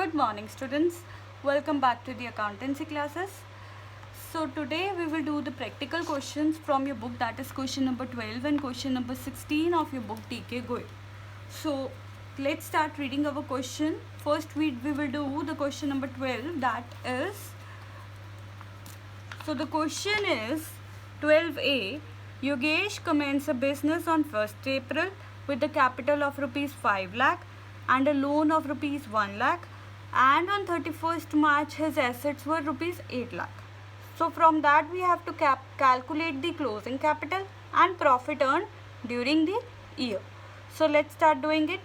Good morning, students. Welcome back to the accountancy classes. So today we will do the practical questions from your book, that is question number 12 and question number 16 of your book TK Goel. So let's start reading our question. First we will do the question number 12, that is, so the question is 12A. Yogesh commenced a business on 1st April with a capital of rupees 5 lakh and a loan of rupees 1 lakh, and on 31st March his assets were rupees 8 lakh. So from that we have to calculate the closing capital and profit earned during the year. So let's start doing it.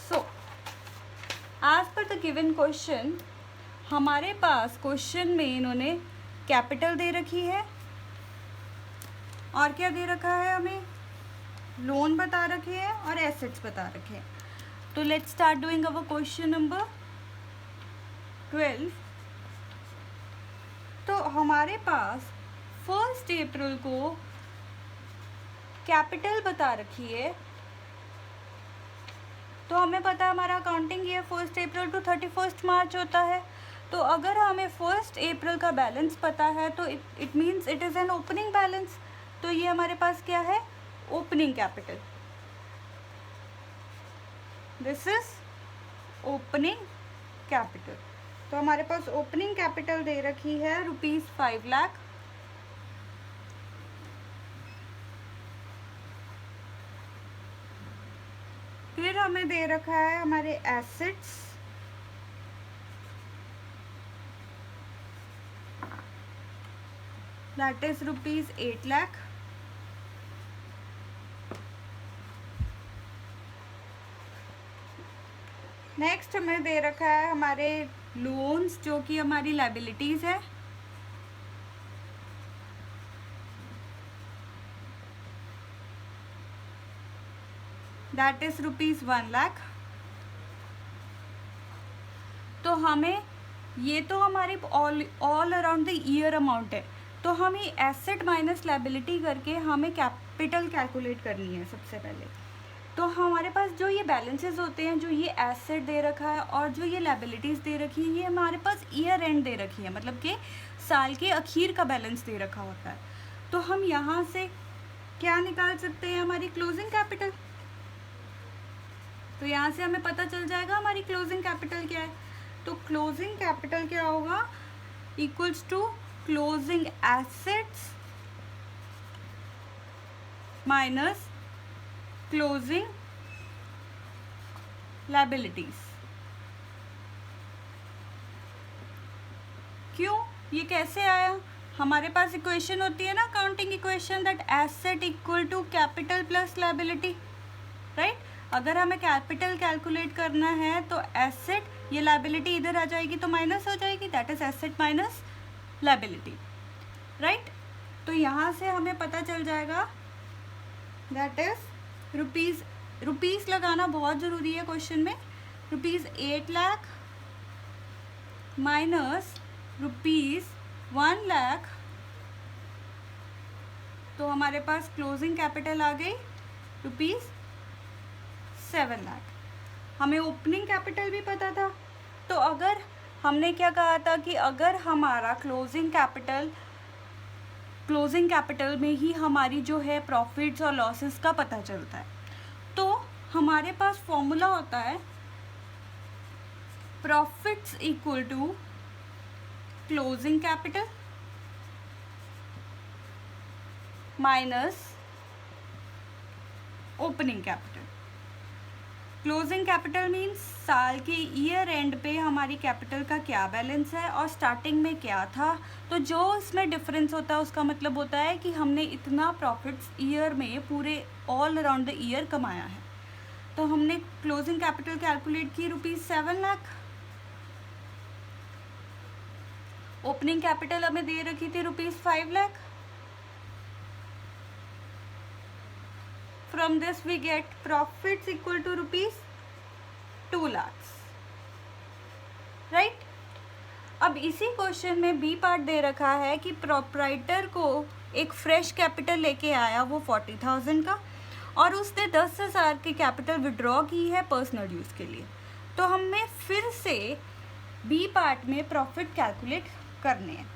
So as per the given question, हमारे पास question में इन्होंने capital दे रखी है और क्या दे रखा है, हमें लोन बता रखे हैं और एसेट्स बता रखे हैं. तो let's start doing our question number 12. तो हमारे पास 1 अप्रैल को कैपिटल बता रखी है. तो हमें पता है हमारा अकाउंटिंग ईयर 1 अप्रैल टू 31 मार्च होता है. तो अगर हमें 1 अप्रैल का बैलेंस पता है तो it means it is an opening balance. तो ये हमारे पास क्या है, opening capital. This is opening capital. तो हमारे पास ओपनिंग कैपिटल दे रखी है रुपीज 5 लाख. फिर हमें दे रखा है हमारे assets, that is rupees 8 lakh. Next हमें दे रखा है हमारे लोन्स, जो कि हमारी लायबिलिटीज है. That is rupees 1 lakh. तो हमें ये तो हमारी all around the year amount है. तो हमें एसेट माइनस लायबिलिटी करके हमें कैपिटल कैलकुलेट करनी है सबसे पहले. तो हमारे पास जो ये बैलेंसेस होते हैं, जो ये एसेट दे रखा है और जो ये लायबिलिटीज़ दे रखी है, ये हमारे पास ईयर एंड दे रखी है, मतलब कि साल के आखिर का बैलेंस दे रखा होता है. तो हम यहाँ से क्या निकाल सकते हैं, हमारी क्लोजिंग कैपिटल. तो यहाँ से हमें पता चल जाएगा हमारी क्लोजिंग कैपिटल क्या है. तो क्लोजिंग कैपिटल क्या होगा, equals to closing assets minus closing liabilities. क्यों, ये कैसे आया, हमारे पास इक्वेशन होती है ना accounting equation, that asset equal to capital plus liability, right. अगर हमें कैपिटल कैलकुलेट करना है तो एसेट, ये लायबिलिटी इधर आ जाएगी तो माइनस हो जाएगी, that is asset minus liability, right. तो यहाँ से हमें पता चल जाएगा दैट इज रुपीज़ लगाना बहुत ज़रूरी है क्वेश्चन में. Rupees 8 lakh minus rupees 1 lakh. तो हमारे पास क्लोजिंग कैपिटल आ गई रुपीज़ 7 लाख. हमें ओपनिंग कैपिटल भी पता था. तो अगर हमने क्या कहा था कि अगर हमारा क्लोजिंग कैपिटल में ही हमारी जो है प्रॉफिट्स और लॉसेस का पता चलता है, तो हमारे पास फॉर्मूला होता है profits equal to closing capital minus opening capital. Closing capital means साल के ईयर एंड पे हमारी कैपिटल का क्या बैलेंस है और स्टार्टिंग में क्या था. तो जो इसमें डिफरेंस होता है उसका मतलब होता है कि हमने इतना प्रॉफिट्स ईयर में पूरे ऑल अराउंड द ईयर कमाया है. तो हमने क्लोजिंग कैपिटल कैलकुलेट की रुपीज़ 7 लाख. ओपनिंग कैपिटल हमें दे रखी थी rupees 5 lakh. From this we get profits equal to rupees 2 lakhs, right. अब इसी क्वेश्चन में बी पार्ट दे रखा है कि प्रोप्राइटर को एक फ्रेश कैपिटल लेके आया वो 40,000 का, और उसने 10,000 की कैपिटल विड्रॉ की है पर्सनल यूज़ के लिए। तो हमें फिर से बी पार्ट में प्रॉफिट कैलकुलेट करने हैं।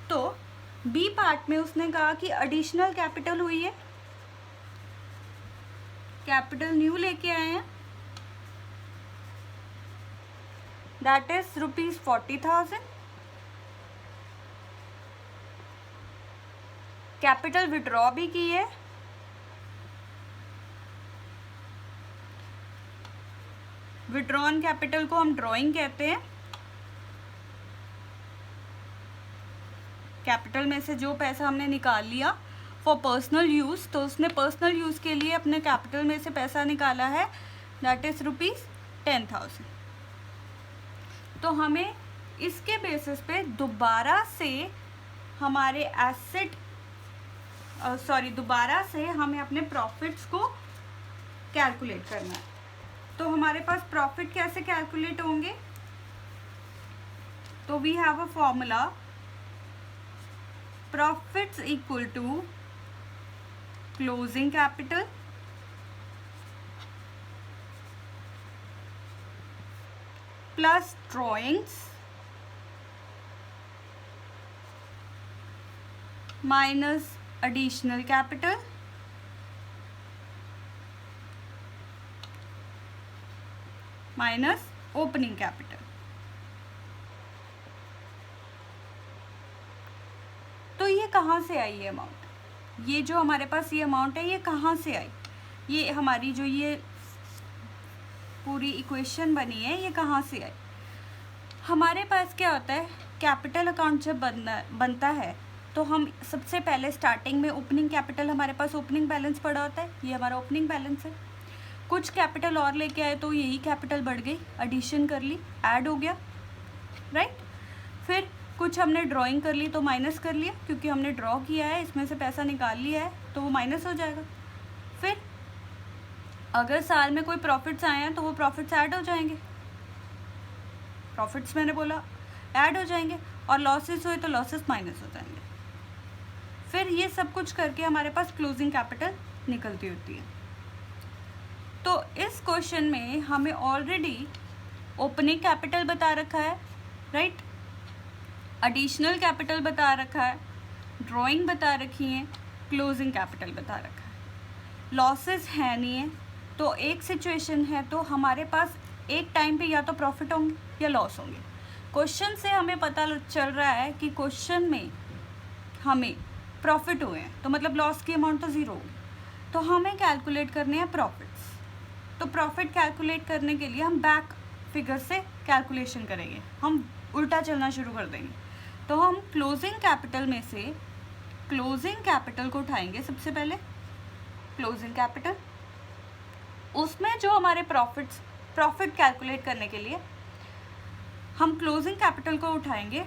तो बी पार्ट में उसने कहा कि एडिशनल कैपिटल हुई है, कैपिटल न्यू लेके आए हैं, दैट इज ₹40,000। कैपिटल विड्रॉ भी की है, विड्रॉन कैपिटल को हम ड्रॉइंग कहते हैं। कैपिटल में से जो पैसा हमने निकाल लिया फॉर पर्सनल यूज़, तो उसने पर्सनल यूज़ के लिए अपने कैपिटल में से पैसा निकाला है, दैट इज़ ₹10,000। तो हमें इसके बेसिस पे दोबारा से हमारे एसेट दोबारा से हमें अपने प्रॉफिट्स को कैलकुलेट करना है। तो हमारे पास प्रॉफिट कैसे कैलकुलेट होंगे? तो we have a formula, profits equal to closing capital plus drawings minus additional capital minus opening capital. तो ये कहाँ से आई ये अमाउंट? ये जो हमारे पास ये अमाउंट है ये कहाँ से आई? ये हमारी जो ये पूरी इक्वेशन बनी है ये कहाँ से आई? हमारे पास क्या होता है, कैपिटल अकाउंट जब बनता है तो हम सबसे पहले स्टार्टिंग में ओपनिंग कैपिटल, हमारे पास ओपनिंग बैलेंस पड़ा होता है, ये हमारा ओपनिंग बैलेंस है। कुछ कैपिटल और लेके आए तो यही कैपिटल बढ़ गई, एडिशन कर ली, ऐड हो गया, राइट। फिर कुछ हमने ड्राइंग कर ली तो माइनस कर लिया, क्योंकि हमने ड्रॉ किया है, इसमें से पैसा निकाल लिया है तो वो माइनस हो जाएगा। फिर अगर साल में कोई प्रॉफिट्स आए हैं तो वो प्रॉफिट्स ऐड हो जाएंगे, प्रॉफिट्स मैंने बोला ऐड हो जाएंगे, और लॉसेस हुए तो लॉसेस माइनस हो जाएंगे। फिर ये सब कुछ करके हमारे पास क्लोजिंग कैपिटल निकलती होती है। तो इस क्वेश्चन में हमें ऑलरेडी ओपनिंग कैपिटल बता रखा है, राइट, एडिशनल कैपिटल बता रखा है, ड्राइंग बता रखी है, क्लोजिंग कैपिटल बता रखा है। लॉसेस है नहीं है, तो एक सिचुएशन है तो हमारे पास एक टाइम पे या तो प्रॉफिट होंगे या लॉस होंगे। क्वेश्चन से हमें पता चल रहा है कि क्वेश्चन में हमें प्रॉफिट हुए हैं, तो मतलब लॉस की अमाउंट तो ज़ीरो होगी। तो हमें कैलकुलेट करने हैं प्रॉफिट्स। तो प्रॉफिट कैलकुलेट करने के लिए हम बैक फिगर से कैलकुलेशन करेंगे, हम उल्टा चलना शुरू कर देंगे। तो हम क्लोजिंग कैपिटल में से क्लोजिंग कैपिटल को उठाएंगे सबसे पहले, क्लोजिंग कैपिटल, उसमें जो हमारे प्रॉफिट कैलकुलेट करने के लिए हम क्लोजिंग कैपिटल को उठाएंगे,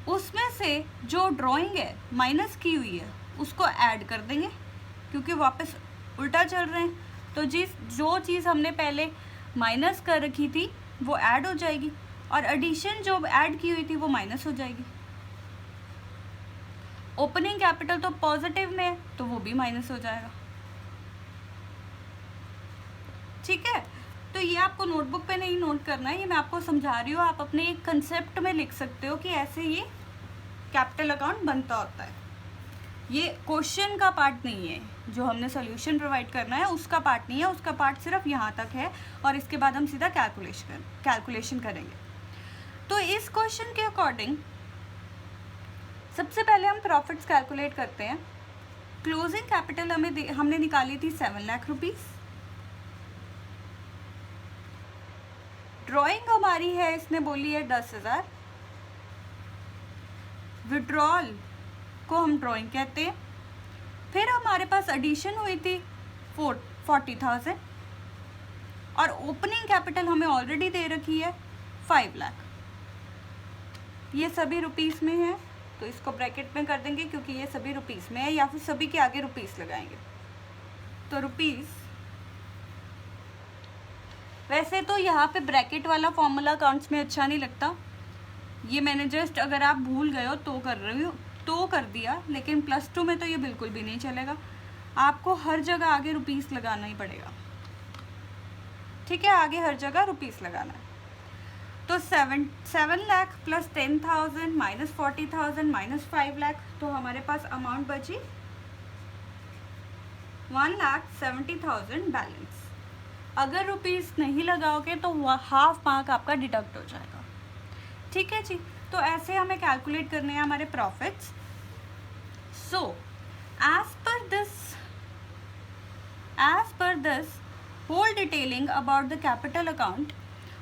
उसमें से जो ड्राइंग है माइनस की हुई है उसको ऐड कर देंगे, क्योंकि वापस उल्टा चल रहे हैं। तो जो चीज़ हमने पहले माइनस कर रखी थी वो ऐड हो जाएगी, और एडिशन जो ऐड की हुई थी वो माइनस हो जाएगी। ओपनिंग कैपिटल तो पॉजिटिव में है तो वो भी माइनस हो जाएगा, ठीक है। तो ये आपको नोटबुक पे नहीं नोट करना है, ये मैं आपको समझा रही हूँ, आप अपने एक कंसेप्ट में लिख सकते हो कि ऐसे ये कैपिटल अकाउंट बनता होता है। ये क्वेश्चन का पार्ट नहीं है, जो हमने सॉल्यूशन प्रोवाइड करना है उसका पार्ट नहीं है, उसका पार्ट सिर्फ यहाँ तक है, और इसके बाद हम सीधा कैलकुलेशन करेंगे। तो इस क्वेश्चन के अकॉर्डिंग सबसे पहले हम प्रॉफिट्स कैलकुलेट करते हैं। क्लोजिंग कैपिटल हमने निकाली थी 7 लाख रुपीस। ड्राइंग हमारी है, इसने बोली है 10,000। विड्रॉल को हम ड्राइंग कहते हैं। फिर हमारे पास एडिशन हुई थी 40,000, और ओपनिंग कैपिटल हमें ऑलरेडी दे रखी है 5 लाख। ये सभी रुपीस में है तो इसको ब्रैकेट में कर देंगे, क्योंकि ये सभी रुपीस में है, या फिर सभी के आगे रुपीस लगाएंगे। तो रुपीस, वैसे तो यहाँ पे ब्रैकेट वाला फॉर्मूला अकाउंट्स में अच्छा नहीं लगता, ये मैंने जस्ट, अगर आप भूल गए हो तो कर रही हूँ तो कर दिया, लेकिन +2 में तो ये बिल्कुल भी नहीं चलेगा। आपको हर जगह आगे रुपीस लगाना ही पड़ेगा, ठीक है, आगे हर जगह रुपीस लगाना है। तो 7 lakh plus 10,000 minus 40,000 minus 5 lakh, तो हमारे पास अमाउंट बची 1,70,000 बैलेंस। अगर रुपीस नहीं लगाओगे तो हाफ मार्क आपका डिडक्ट हो जाएगा, ठीक है जी। तो ऐसे हमें कैलकुलेट करने हैं हमारे profits. So as per this whole detailing about the capital account,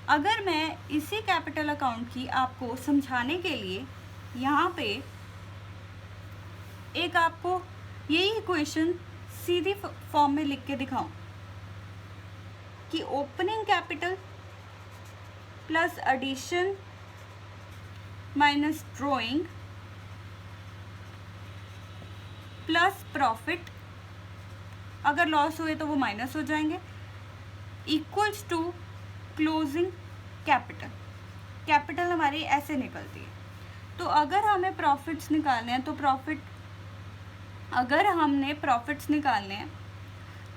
अगर मैं इसी कैपिटल अकाउंट की आपको समझाने के लिए यहाँ पे एक आपको यही इक्वेशन सीधी फॉर्म में लिख के दिखाऊं कि opening capital plus addition minus drawing plus profit, अगर लॉस हुए तो वो माइनस हो जाएंगे, equals to closing capital. Capital हमारी ऐसे निकलती है। तो अगर हमें प्रॉफिट्स निकालने हैं तो अगर हमने प्रॉफिट्स निकालने हैं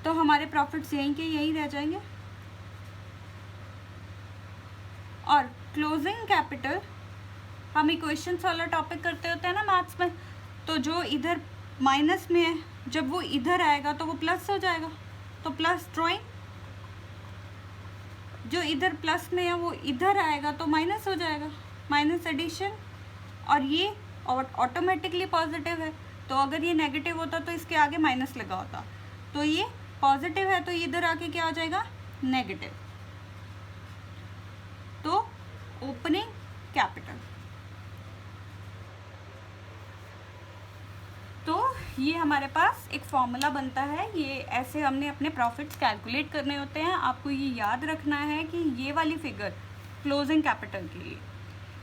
तो हमारे प्रॉफिट्स यहीं के यहीं रह जाएंगे, और क्लोजिंग कैपिटल हम इक्वेशंस वाला टॉपिक करते होते हैं ना मैथ्स में, तो जो इधर माइनस में है जब वो इधर आएगा तो वो प्लस हो जाएगा, तो प्लस ड्रॉइंग, जो इधर प्लस में है वो इधर आएगा तो माइनस हो जाएगा, माइनस एडिशन, और ये ऑटोमेटिकली पॉजिटिव है, तो अगर ये नेगेटिव होता तो इसके आगे माइनस लगा होता, तो ये पॉजिटिव है तो इधर आके क्या हो जाएगा, नेगेटिव। तो ओपनिंग कैपिटल, तो ये हमारे पास एक फॉर्मूला बनता है, ये ऐसे हमने अपने प्रॉफिट्स कैलकुलेट करने होते हैं। आपको ये याद रखना है कि ये वाली फिगर क्लोजिंग कैपिटल के लिए,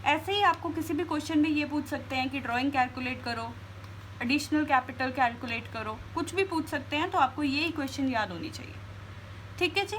ऐसे ही आपको किसी भी क्वेश्चन में ये पूछ सकते हैं कि ड्राइंग कैलकुलेट करो, एडिशनल कैपिटल कैलकुलेट करो, कुछ भी पूछ सकते हैं, तो आपको ये इक्वेशन याद होनी चाहिए, ठीक है जी।